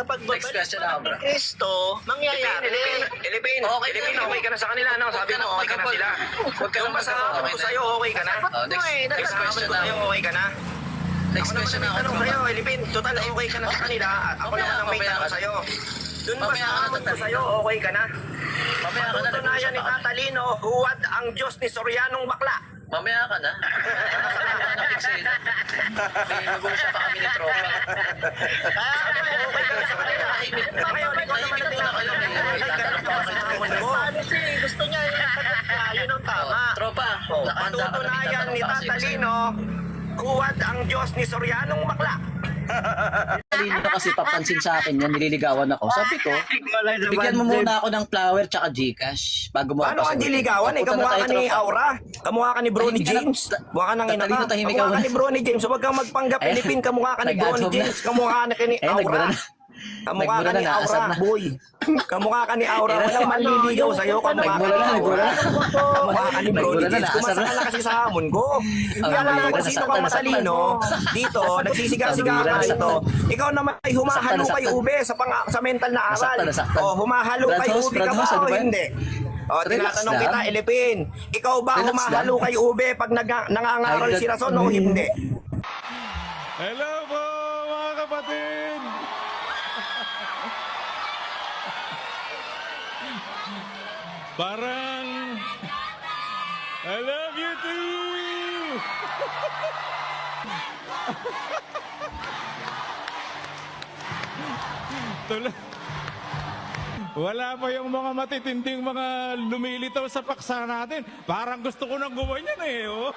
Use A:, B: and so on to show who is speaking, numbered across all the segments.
A: sa pagbabalik ni Kristo, mangyayari.
B: Ilipin, okay ka na sa kanila, no? Sabi mo, okay ka na sila. Yung masasabi ko sa'yo, okay ka na.
C: Next question na ako.
B: Okay ka na.
C: Next question na ako,
B: Tanong
C: tropa.
B: sa'yo, Ilipin, total okay ka na sa kanila at ako naman ang may tanong sa'yo. Doon ba
C: Mamaya ka
B: sa
C: na,
B: ko sa'yo, okay ka na?
C: Mamaya ka na,
B: Patutunayan ni Tatalino, huwad ang Diyos ni Sorianong bakla.
C: Mamaya ka na. May mag-uusap pa kami ni tropa.
B: Okay ka na sa kanila. Ngayon, ikaw naman ang tinatanong
A: Paano siya? Gusto niya yung sagot niya. Yun ang tama.
C: Tropa, nakahanda ka na
B: Patutunayan ni
C: may tatanong pa kasi
B: Tatalino, huwad ang Diyos ni Sorianong bakla.
D: Talino kasi papansin sa akin yan, nililigawan ako. Sabi ko, bigyan mo muna ako ng flower tsaka Gcash bago mo
B: Paano ka diligawan? Eh, kamukha ka ni Aura. Kamukha ka ni Bronny James. Mukha ka ng ina
D: Tatalino,
B: ka.
D: tahimik
B: Kamukha
D: ka
B: ka
D: muna.
B: ni Bronny James. Huwag kang magpanggap Pilipin. Kamukha ka ni Bronny
D: Nag-adhob na.
B: James. Kamukha ka ni Aura.
D: nagbura na.
B: Kamukha ka
D: Nagbura
B: ni
D: na,
B: Aura,
D: naasar na.
B: boy. Kamukha ka ni Aura. Walang manliligaw sa'yo. Kamukha ka
D: Nagbura
B: ni
D: na,
B: Aura.
D: nagbura na.
B: Kamukha ka ni Bronny
D: Nagbura na,
B: James.
D: naasar
B: Kumasa
D: na.
B: ka na kasi sa hamon ko. Hindi alam
D: nagbura
B: ko
D: na,
B: sino
D: nasaktan,
B: kang matalino. Dito, nagsisiga-siga ka dito. Ikaw naman ay humahalo kay
D: Nasaktan.
B: Ube sa mental na aral.
D: Nasaktan.
B: O, humahalo
D: Brad
B: kay
D: House,
B: Ube
D: Brad
B: ka ba
D: House, ano
B: o
D: ba yan?
B: hindi? O,
D: Relax
B: tinatanong
D: lang.
B: kita, Ilipin. Ikaw ba
D: Relax
B: humahalo
D: lang.
B: kay Ube pag nangangaral
D: Ay,
B: si Rason o hindi?
E: Hello po mga kapatid! Parang I love you too! Tuloy. Wala pa yung mga matitinding mga lumilitaw sa paksa natin. Parang gusto ko nang gumanyan eh. Oh.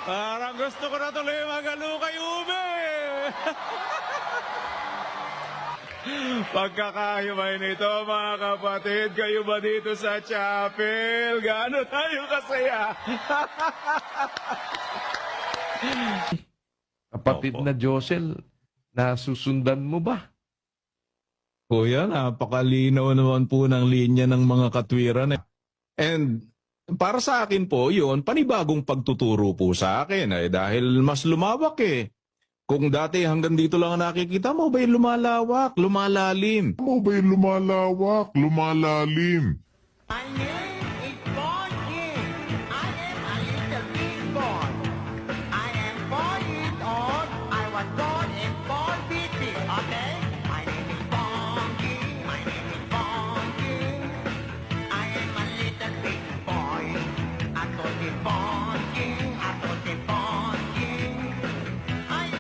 E: Parang gusto ko na tuloy magalo kay Ube. Pagkakahimay nito mga kapatid, kayo ba dito sa chapel? Gaano tayo kasaya?
F: Kapatid na Josel, nasusundan mo ba?
E: Kuya, napakalinaw naman po ng linya ng mga katwiran. And para sa akin po, yun, panibagong pagtuturo po sa akin. Dahil mas lumawak eh. Kung dati hanggang dito lang ang nakikita mo, ba'y lumalawak, lumalalim.
F: Mo ba'y lumalawak, lumalalim?
E: Ano?